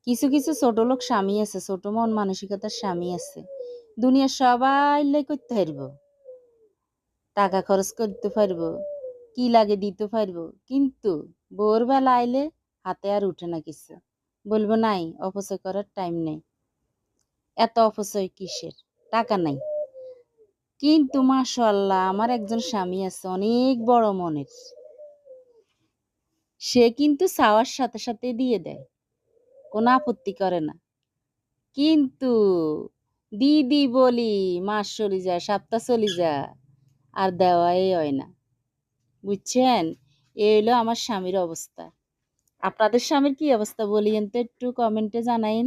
কিছু কিছু ছোট লোক স্বামী আছে, ছোট মন মানসিকতার স্বামী আছে। দুনিয়ার সবাই লাই করতে পারব, টাকা খরচ করতে পারব, কি লাগে দিতে পারব, কিন্তু বউর বেলা আইলে হাতে আর উঠে না কিছু। বলবো নাই, অপচয় করার টাইম নেই। এত অপচয় কিসের? টাকা নাই। কিন্তু মাশাআল্লাহ আমার একজন স্বামী আছে অনেক বড় মনের। সে কিন্তু চাওয়ার সাথে সাথে দিয়ে দেয়, কোনো আপত্তি করে না। কিন্তু দিদি বলি মাস চলে যায়, সপ্তাহ চলে যায়, আর দেওয়াই হয় না। বুঝছেন? এই হলো আমার স্বামীর অবস্থা। আপনাদের স্বামীর কি অবস্থা বলিয়েন তো, একটু কমেন্টে জানাইন।